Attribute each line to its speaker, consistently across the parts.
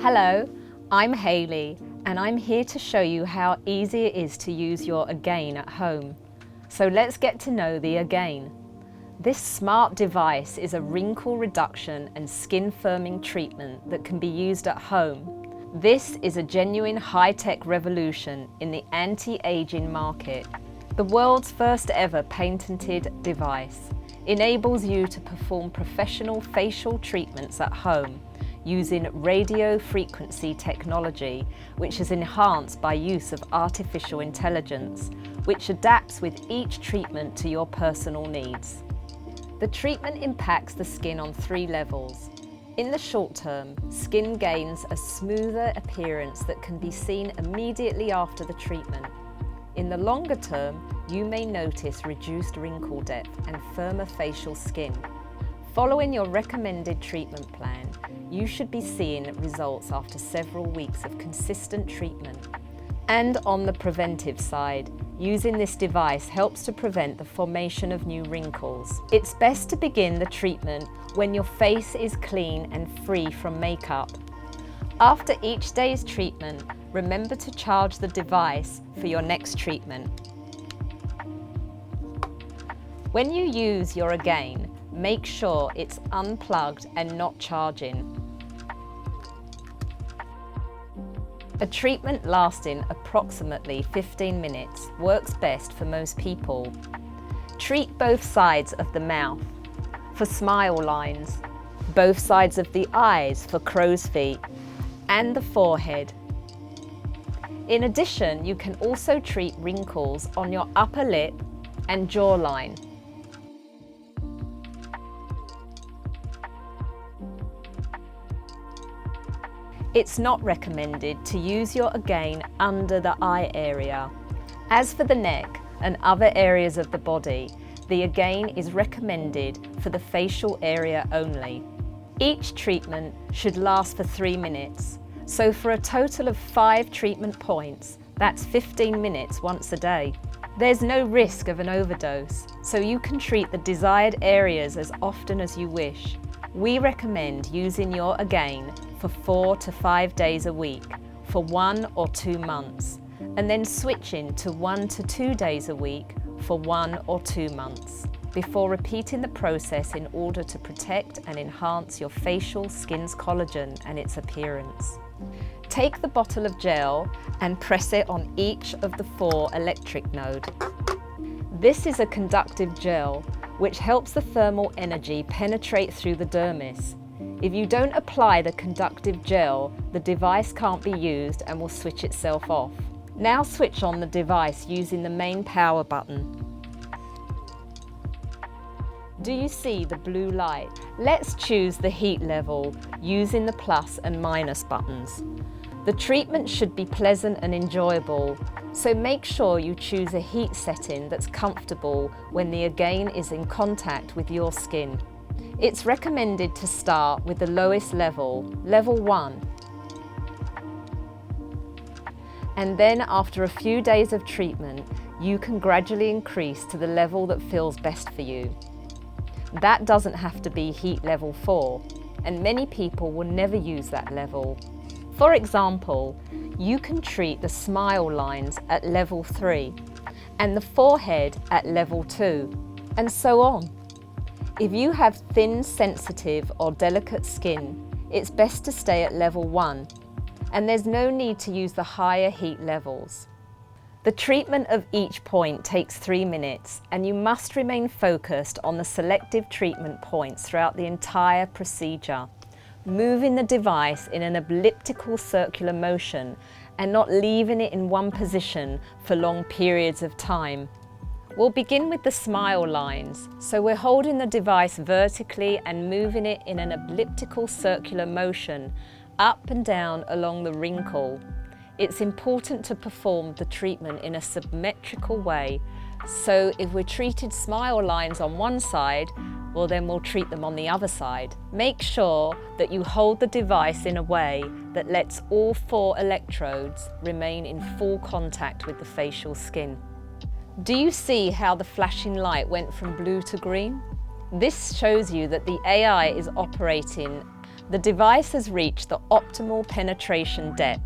Speaker 1: Hello, I'm Hayley and I'm here to show you how easy it is to use your AiGAiN at home. So let's get to know the AiGAiN. This smart device is a wrinkle reduction and skin firming treatment that can be used at home. This is a genuine high-tech revolution in the anti-aging market. The world's first ever patented device enables you to perform professional facial treatments at home using radio frequency technology, which is enhanced by use of artificial intelligence, which adapts with each treatment to your personal needs. The treatment impacts the skin on 3 levels. In the short term, skin gains a smoother appearance that can be seen immediately after the treatment. In the longer term, you may notice reduced wrinkle depth and firmer facial skin. Following your recommended treatment plan, you should be seeing results after several weeks of consistent treatment. And on the preventive side, using this device helps to prevent the formation of new wrinkles. It's best to begin the treatment when your face is clean and free from makeup. After each day's treatment, remember to charge the device for your next treatment. When you use your AiGAiN, make sure it's unplugged and not charging. A treatment lasting approximately 15 minutes works best for most people. Treat both sides of the mouth for smile lines, both sides of the eyes for crow's feet, and the forehead. In addition, you can also treat wrinkles on your upper lip and jawline. It's not recommended to use your AiGAiN under the eye area. As for the neck and other areas of the body, the AiGAiN is recommended for the facial area only. Each treatment should last for 3 minutes, so for a total of 5 treatment points, that's 15 minutes once a day. There's no risk of an overdose, so you can treat the desired areas as often as you wish. We recommend using your AiGAiN for 4 to 5 days a week for 1 or 2 months, and then switching to 1 to 2 days a week for 1 or 2 months, before repeating the process in order to protect and enhance your facial skin's collagen and its appearance. Take the bottle of gel and press it on each of the 4 electric nodes. This is a conductive gel which helps the thermal energy penetrate through the dermis. If you don't apply the conductive gel, the device can't be used and will switch itself off. Now switch on the device using the main power button. Do you see the blue light? Let's choose the heat level using the plus and minus buttons. The treatment should be pleasant and enjoyable, so make sure you choose a heat setting that's comfortable when the AiGAiN is in contact with your skin. It's recommended to start with the lowest level, level 1. And then after a few days of treatment, you can gradually increase to the level that feels best for you. That doesn't have to be heat level 4, and many people will never use that level. For example, you can treat the smile lines at level 3 and the forehead at level 2, and so on. If you have thin, sensitive or delicate skin, it's best to stay at level 1, and there's no need to use the higher heat levels. The treatment of each point takes 3 minutes, and you must remain focused on the selective treatment points throughout the entire procedure, moving the device in an elliptical circular motion and not leaving it in one position for long periods of time. We'll begin with the smile lines, so we're holding the device vertically and moving it in an elliptical circular motion up and down along the wrinkle. It's important to perform the treatment in a symmetrical way, so if we're treated smile lines on one side, well then we'll treat them on the other side. Make sure that you hold the device in a way that lets all 4 electrodes remain in full contact with the facial skin. Do you see how the flashing light went from blue to green? This shows you that the AI is operating The device has reached the optimal penetration depth.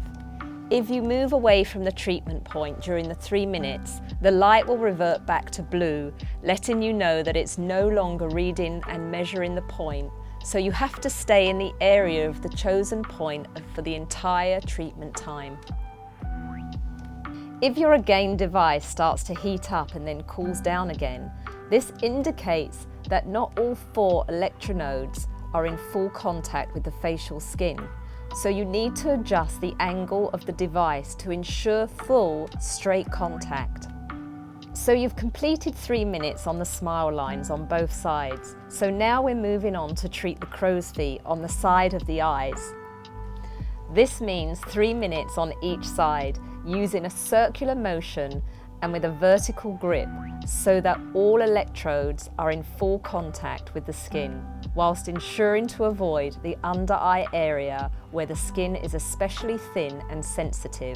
Speaker 1: If you move away from the treatment point during the 3 minutes, the light will revert back to blue, letting you know that it's no longer reading and measuring the point, so you have to stay in the area of the chosen point for the entire treatment time. If your AiGAiN device starts to heat up and then cools down again, this indicates that not all 4 electrodes are in full contact with the facial skin. So you need to adjust the angle of the device to ensure full, straight contact. So you've completed 3 minutes on the smile lines on both sides. So now we're moving on to treat the crow's feet on the side of the eyes. This means 3 minutes on each side, using a circular motion and with a vertical grip so that all electrodes are in full contact with the skin, whilst ensuring to avoid the under eye area where the skin is especially thin and sensitive.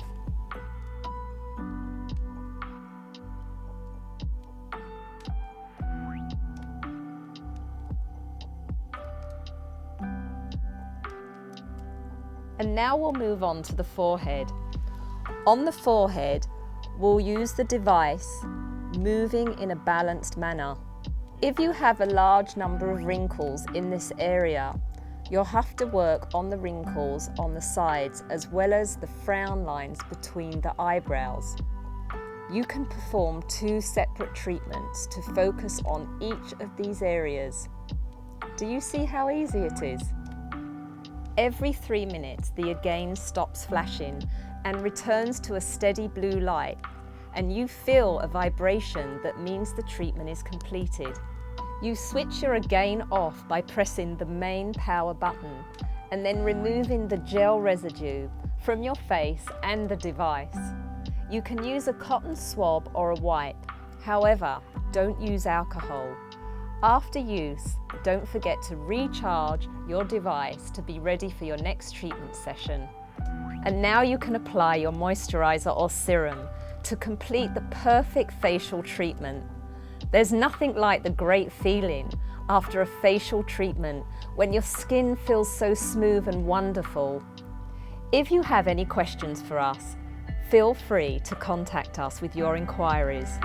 Speaker 1: And now we'll move on to the forehead. On the forehead, we'll use the device moving in a balanced manner. If you have a large number of wrinkles in this area, you'll have to work on the wrinkles on the sides as well as the frown lines between the eyebrows. You can perform 2 separate treatments to focus on each of these areas. Do you see how easy it is? Every 3 minutes, the AiGAiN stops flashing and returns to a steady blue light, and you feel a vibration that means the treatment is completed. You switch your AiGAiN off by pressing the main power button and then removing the gel residue from your face and the device. You can use a cotton swab or a wipe. However, don't use alcohol. After use, don't forget to recharge your device to be ready for your next treatment session. And now you can apply your moisturizer or serum to complete the perfect facial treatment. There's nothing like the great feeling after a facial treatment when your skin feels so smooth and wonderful. If you have any questions for us, feel free to contact us with your inquiries.